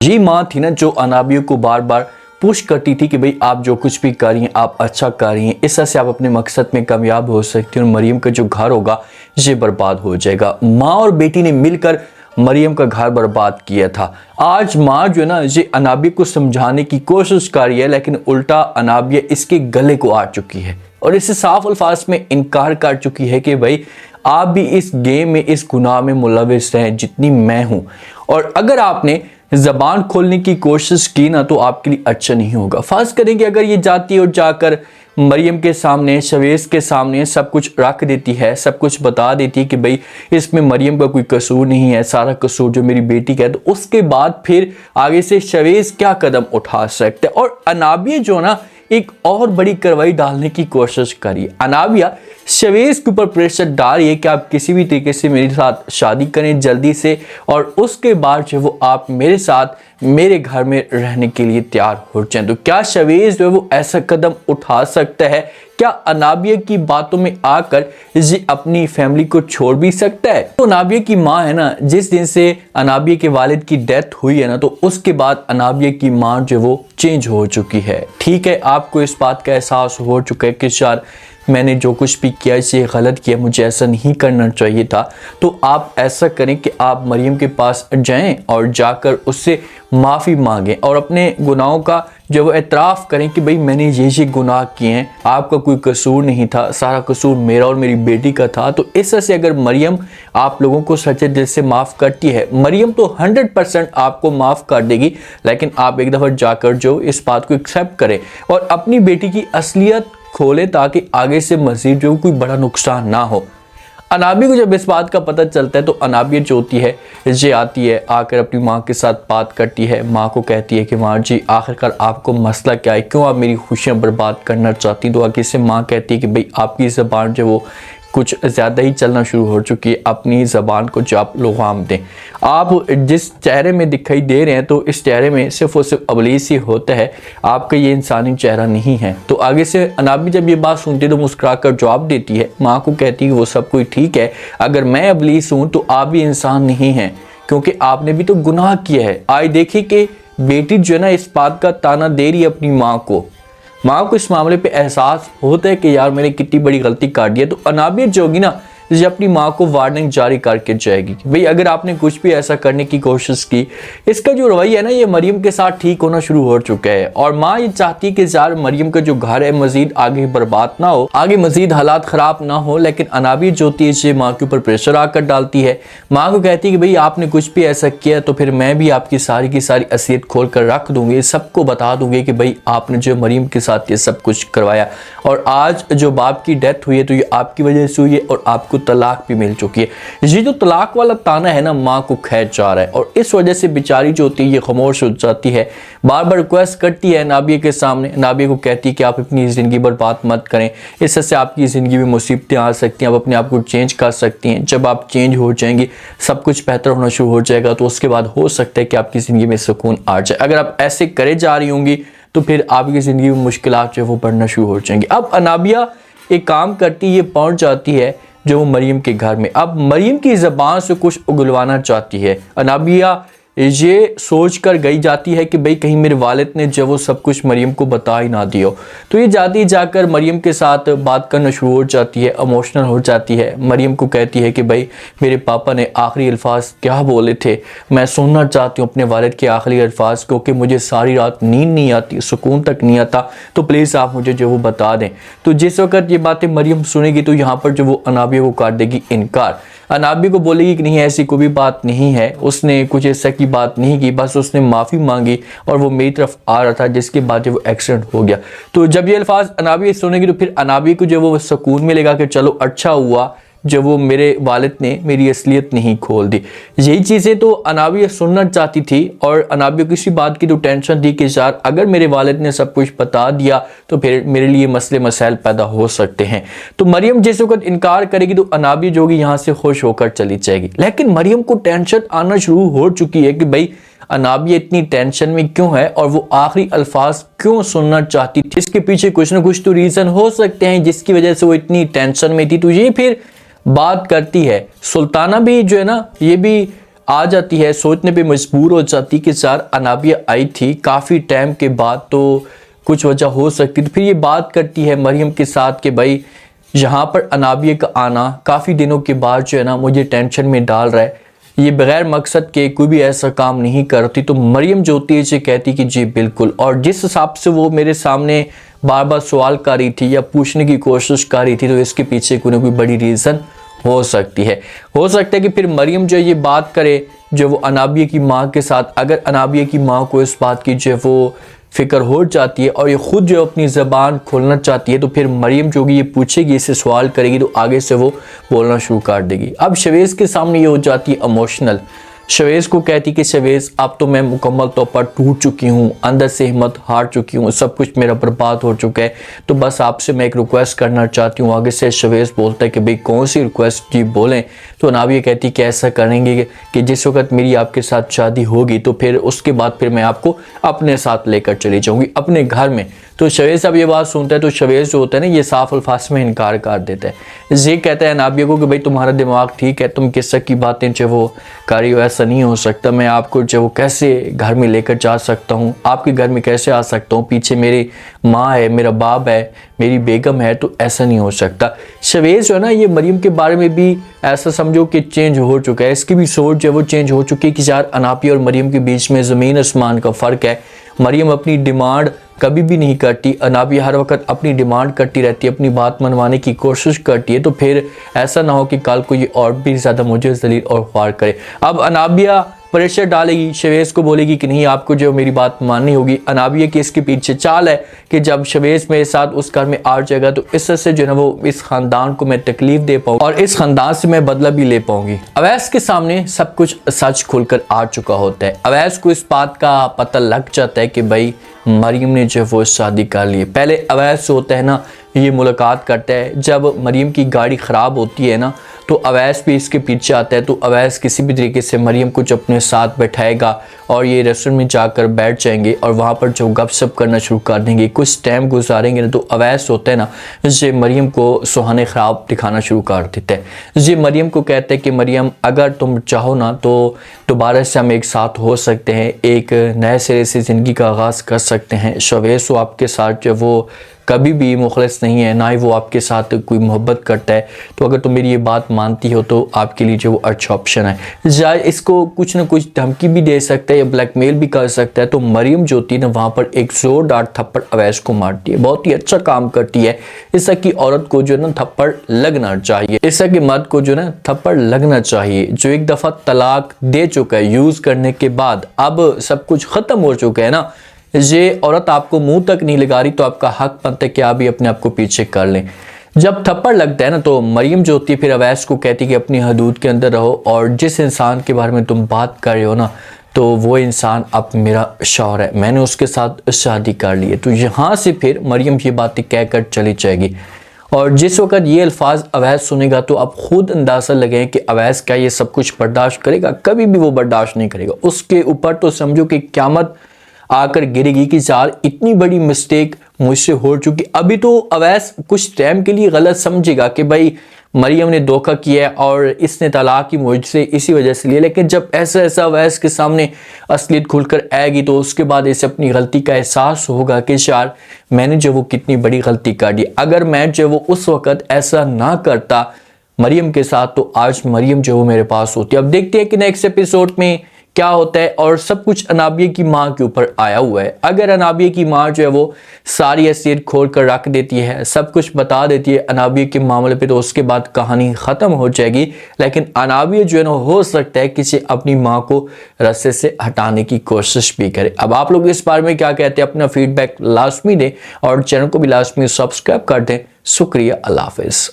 ये माँ थी ना जो अनाबिया को बार बार पुश करती थी कि भाई आप जो कुछ भी कर रही हैं आप अच्छा कर रही हैं, इस तरह से आप अपने मकसद में कामयाब हो सकती हैं और मरियम का जो घर होगा ये बर्बाद हो जाएगा। माँ और बेटी ने मिलकर मरियम का घर बर्बाद किया था। आज माँ जो है ना ये अनाबिया को समझाने की कोशिश कर रही है, लेकिन उल्टा अनाबिया इसके गले को आ चुकी है और इसे साफ अल्फाज में इनकार कर चुकी है कि भाई आप भी इस गेम में, इस गुनाह में मुलविस हैं जितनी मैं हूं, और अगर आपने जबान खोलने की कोशिश की ना तो आपके लिए अच्छा नहीं होगा। फर्ज करें कि अगर ये जाती और जाकर मरियम के सामने, शवेज के सामने सब कुछ रख देती है, सब कुछ बता देती है कि भाई इसमें मरियम का कोई कसूर नहीं है, सारा कसूर जो मेरी बेटी का है, तो उसके बाद फिर आगे से शवेज क्या कदम उठा सकते हैं। और अनाबिया जो ना एक और बड़ी कार्रवाई डालने की कोशिश करी। अनाबिया शवेज के ऊपर प्रेशर डाल रही है कि आप किसी भी तरीके से मेरे साथ शादी करें जल्दी से, और उसके बाद जो वो आप मेरे साथ मेरे घर में रहने के लिए तैयार हो जाएं। तो क्या शवेज जो है वो ऐसा कदम उठा सकता है? क्या अनाबिया की बातों में आकर ये अपनी फैमिली को छोड़ भी सकता है? तो अनाबिया की माँ है ना, जिस दिन से अनाबिया के वालिद की डेथ हुई है ना, तो उसके बाद अनाबिया की माँ जो वो चेंज हो चुकी है। ठीक है, आपको इस बात का एहसास हो चुका है कि यार मैंने जो कुछ भी किया इसे गलत किया, मुझे ऐसा नहीं करना चाहिए था। तो आप ऐसा करें कि आप मरियम के पास जाएं और जाकर उससे माफ़ी मांगें और अपने गुनाहों का जो वो एतराफ़ करें कि भाई मैंने ये गुनाह किए हैं, आपका कोई कसूर नहीं था, सारा कसूर मेरा और मेरी बेटी का था। तो इस तरह से अगर मरियम आप लोगों को सच्चे दिल से माफ़ करती है, मरियम तो 100% आपको माफ़ कर देगी, लेकिन आप एक दफ़ा जाकर जो इस बात को एक्सेप्ट करें और अपनी बेटी की असलियत खोले ताकि आगे से मज़ीद जो कोई बड़ा नुकसान ना हो। अनाबिया को जब इस बात का पता चलता है तो अनाबिया जो होती है ये आती है, आकर अपनी माँ के साथ बात करती है, माँ को कहती है कि माँ जी आखिरकार आपको मसला क्या है, क्यों आप मेरी खुशियाँ बर्बाद करना चाहती? तो आगे से माँ कहती है कि भाई आपकी ज़बान जो वो कुछ ज़्यादा ही चलना शुरू हो चुकी है, अपनी ज़बान को जो आप लगाम दें। आप जिस चेहरे में दिखाई दे रहे हैं तो इस चेहरे में सिर्फ और सिर्फ इब्लीस ही होता है, आपका ये इंसानी चेहरा नहीं है। तो आगे से अनाबी जब ये बात सुनती है तो मुस्कुरा कर जवाब देती है, माँ को कहती है वो सब कुछ ठीक है, अगर मैं इब्लीस हूँ तो आप भी इंसान नहीं हैं, क्योंकि आपने भी तो गुनाह किया है। आज देखिए कि बेटी जो है ना इस बात का ताना दे रही है अपनी माँ को इस मामले पे एहसास होता है कि यार मैंने कितनी बड़ी गलती कर दी है। तो अनाबिया जो होगी ना ये अपनी माँ को वार्निंग जारी करके जाएगी कि भाई अगर आपने कुछ भी ऐसा करने की कोशिश की, इसका जो रवैया है ना ये मरियम के साथ ठीक होना शुरू हो चुका है। और माँ ये चाहती है कि यार मरियम का जो घर है मजीद आगे बर्बाद ना हो, आगे मजीद हालात ख़राब ना हो, लेकिन अनाबिया जो होती है ये माँ के ऊपर प्रेशर आकर डालती है। माँ को कहती है कि भाई आपने कुछ भी ऐसा किया तो फिर मैं भी आपकी सारी की सारी असलियत खोल कर रख दूंगी, सबको बता दूंगी कि भाई आपने जो मरियम के साथ ये सब कुछ करवाया, और आज जो बाप की डेथ हुई है तो ये आपकी वजह से हुई है और आपको तलाक भी मिल चुकी है। ये जो तलाक वाला ताना है ना माँ को खैच जा रहा है, और इस वजह से बेचारी जो होती है ये खामोश हो जाती है, बार बार रिक्वेस्ट करती है नाबिया के सामने। नाबिया को कहती है कि आप अपनी ज़िंदगी बर्बाद मत करें, इससे आपकी ज़िंदगी में मुसीबतें आ सकती हैं, आप अपने आप को चेंज कर सकती हैं। जब आप चेंज हो जाएंगी, सब कुछ बेहतर होना शुरू हो जाएगा, तो उसके बाद हो सकता है कि आपकी ज़िंदगी में सुकून आ जाए। अगर आप ऐसे करे जा रही होंगी तो फिर आपकी ज़िंदगी में मुश्किलात जो है वो बढ़ना शुरू हो जाएंगी। अब अनाबिया एक काम करती है, ये पहुँच जाती है जो वो मरियम के घर में। अब मरियम की ज़बान से कुछ उगलवाना चाहती है। अनाबिया ये सोच कर गई जाती है कि भाई कहीं मेरे वालिद ने जब वो सब कुछ मरियम को बता ही ना दियो। तो ये जाती जाकर मरियम के साथ बात करना शुरू हो जाती है, इमोशनल हो जाती है। मरियम को कहती है कि भाई मेरे पापा ने आखिरी अल्फाज क्या बोले थे, मैं सुनना चाहती हूँ अपने वालिद के आखिरी अल्फाज, क्योंकि मुझे सारी रात नींद नहीं आती, सुकून तक नहीं आता, तो प्लीज़ आप मुझे जो वो बता दें। तो जिस वक्त ये बातें मरियम सुनेगी तो यहाँ पर जो वो अनाबिया को कर देगी इनकार। अनाबिया को बोलेगी कि नहीं ऐसी कोई भी बात नहीं है, उसने कुछ ऐसा की बात नहीं की, बस उसने माफ़ी मांगी और वो मेरी तरफ आ रहा था, जिसके बाद जो वो एक्सीडेंट हो गया। तो जब ये अल्फाज अनाबिया सुनेगी तो फिर अनाबिया को जो वो सुकून मिलेगा कि चलो अच्छा हुआ जब वो मेरे वालिद ने मेरी असलियत नहीं खोल दी। यही चीज़ें तो अनाबिया सुनना चाहती थी, और अनाबिया को इसी बात की तो टेंशन थी कि यार अगर मेरे वालिद ने सब कुछ बता दिया तो फिर मेरे लिए मसले मसाइल पैदा हो सकते हैं। तो मरियम जिस वक्त इनकार करेगी तो अनाबिया जो होगी यहाँ से खुश होकर चली जाएगी। लेकिन मरियम को टेंशन आना शुरू हो चुकी है कि भाई अनाबिया इतनी टेंशन में क्यों है और वो आखिरी अल्फाज क्यों सुनना चाहती थी। इसके पीछे कुछ ना कुछ तो रीज़न हो सकते हैं जिसकी वजह से वो इतनी टेंशन में थी। तो ये फिर बात करती है सुल्ताना भी जो है ना, ये भी आ जाती है, सोचने पे मजबूर हो जाती कि यार अनाबिया आई थी काफ़ी टाइम के बाद, तो कुछ वजह हो सकती। तो फिर ये बात करती है मरियम के साथ कि भाई यहाँ पर अनाबिया का आना काफ़ी दिनों के बाद जो है ना मुझे टेंशन में डाल रहा है, ये बगैर मकसद के कोई भी ऐसा काम नहीं करती। तो मरियम जो होती है ये कहती कि जी बिल्कुल, और जिस हिसाब से वो मेरे सामने बार बार सवाल कर रही थी या पूछने की कोशिश कर रही थी, तो इसके पीछे कोई ना कोई बड़ी रीज़न हो सकती है। हो सकता है कि फिर मरियम जो ये बात करे जो वो अनाबिया की माँ के साथ, अगर अनाबिया की माँ को इस बात की जो वो फिक्र हो जाती है और ये खुद जो अपनी ज़बान खोलना चाहती है, तो फिर मरियम जो ये पूछेगी, इससे सवाल करेगी, तो आगे से वो बोलना शुरू कर देगी। अब शवेज़ के सामने ये हो जाती है इमोशनल। शवेज़ को कहती कि शवेज़ अब तो मैं मुकम्मल तौर पर टूट चुकी हूँ, अंदर से हिम्मत हार चुकी हूँ, सब कुछ मेरा बर्बाद हो चुका है, तो बस आपसे मैं एक रिक्वेस्ट करना चाहती हूँ। आगे से शवेज़ बोलता है कि भाई कौन सी रिक्वेस्ट जी बोलें। तो नाबिया कहती कि ऐसा करेंगे कि जिस वक्त मेरी आपके साथ शादी होगी तो फिर उसके बाद फिर मैं आपको अपने साथ लेकर चली जाऊँगी अपने घर में। तो शवेज़ अब ये बात सुनता है तो शवेज़ जो होता है ना ये साफ अल्फाज में इनकार कर देता है। ये कहता है नाबिया को कि भाई तुम्हारा दिमाग ठीक है, तुम किस की बातें जो वो कर रही हो, ऐसा नहीं हो सकता, मैं आपको जो वो कैसे घर में लेकर जा सकता हूँ, आपके घर में कैसे आ सकता हूँ, पीछे मेरी माँ है, मेरा बाप है, मेरी बेगम है, तो ऐसा नहीं हो सकता। शवेज़ जो है ना ये मरियम के बारे में भी ऐसा समझो कि चेंज हो चुका है, इसकी भी सोच जो है वो चेंज हो चुकी है कि यार अनाबिया और मरियम के बीच में ज़मीन आसमान का फ़र्क है। मरियम अपनी डिमांड कभी भी नहीं करती, अनाबिया हर वक्त अपनी डिमांड करती रहती है, अपनी बात मनवाने की कोशिश करती है। तो फिर ऐसा ना हो कि कल को ये और भी ज़्यादा मुझे जलील और ख्वार करे। अब अनाबिया प्रेशर डालेगी, शवेज़ को बोलेगी कि नहीं आपको जो मेरी बात माननी होगी। अनाबिया की इसके पीछे चाल है कि जब शवेज़ मेरे साथ उस घर में आ जाएगा तो इससे जो है वो इस ख़ानदान को मैं तकलीफ़ दे पाऊँ और इस ख़ानदान से मैं बदला भी ले पाऊँगी। अवैस के सामने सब कुछ सच खुलकर आ चुका होता है। अवैस को इस बात का पता लग जाता है कि भाई मरियम ने जो वो शादी कर ली। पहले अवैस होता है ना ये मुलाकात करता है, जब मरियम की गाड़ी ख़राब होती है ना तो अवैस भी इसके पीछे आता है। तो अवैस किसी भी तरीके से मरियम को अपने साथ बैठाएगा और ये रेस्टोरेंट में जाकर बैठ जाएंगे और वहाँ पर जो गपशप करना शुरू कर देंगे, कुछ टाइम गुजारेंगे ना। तो अवैस होता है ना ये मरियम को सुहाने ख्वाब दिखाना शुरू कर देता है। ये मरियम को कहता है कि मरियम अगर तुम चाहो ना तो दोबारा से हम एक साथ हो सकते हैं, एक नए सिरे से ज़िंदगी का आगाज़ कर सकते हैं। शवेज़ आपके साथ जो वो कभी भी मुखलिस नहीं है, ना ही वो आपके साथ कोई मोहब्बत करता है। तो अगर तुम मेरी ये बात मानती हो तो आपके लिए जो वो अच्छा ऑप्शन है। या इसको कुछ ना कुछ धमकी भी दे सकता है या ब्लैकमेल भी कर सकता है। तो मरियम जो होती है ना वहाँ पर एक ज़ोरदार थप्पड़ अवैस को मारती है, बहुत ही अच्छा काम करती है। इस की औरत को जो है ना थप्पड़ लगना चाहिए, इस की मर्द को जो है ना थप्पड़ लगना चाहिए, जो एक दफ़ा तलाक दे चुका है यूज़ करने के बाद, अब सब कुछ ख़त्म हो चुका है ना। ये औरत आपको मुंह तक नहीं लगा रही तो आपका हक बनता है कि आप भी अपने आप को पीछे कर लें। जब थप्पड़ लगता है ना तो मरियम जो होती है फिर अवैस को कहती है कि अपनी हदूद के अंदर रहो और जिस इंसान के बारे में तुम बात कर रहे हो ना तो वो इंसान अब मेरा शौहर है, मैंने उसके साथ शादी कर ली है। तो यहाँ से फिर मरियम ये बातें कहकर चली जाएगी और जिस वक्त ये अल्फाज अवैस सुनेगा तो आप खुद अंदाज़ा लगाएं कि अवैस क्या ये सब कुछ बर्दाश्त करेगा? कभी भी वो बर्दाश्त नहीं करेगा। उसके ऊपर तो समझो कि क़यामत आकर गिरेगी कि यार इतनी बड़ी मिस्टेक मुझसे हो चुकी। अभी तो अवैस कुछ टाइम के लिए गलत समझेगा कि भाई मरियम ने धोखा किया है और इसने तलाक की मुझसे इसी वजह से लिया, लेकिन जब ऐसा अवैस के सामने असलियत खुलकर आएगी तो उसके बाद इसे अपनी गलती का एहसास होगा कि यार मैंने जो वो कितनी बड़ी गलती कर दी। अगर मैं जो वो उस वक़्त ऐसा ना करता मरियम के साथ तो आज मरियम जो वो मेरे पास होती। अब देखते हैं कि नेक्स्ट एपिसोड में क्या होता है। और सब कुछ अनाबिया की माँ के ऊपर आया हुआ है। अगर अनाबिया की माँ जो है वो सारी हैसियत खोल कर रख देती है, सब कुछ बता देती है अनाबिया के मामले पे, तो उसके बाद कहानी ख़त्म हो जाएगी। लेकिन अनाबिया जो है ना हो सकता है किसी अपनी माँ को रास्ते से हटाने की कोशिश भी करे। अब आप लोग इस बारे में क्या कहते हैं? अपना फीडबैक लाजमी दें और चैनल को भी लाजमी सब्सक्राइब कर दें। शुक्रिया, अल्लाह हाफ़िज़।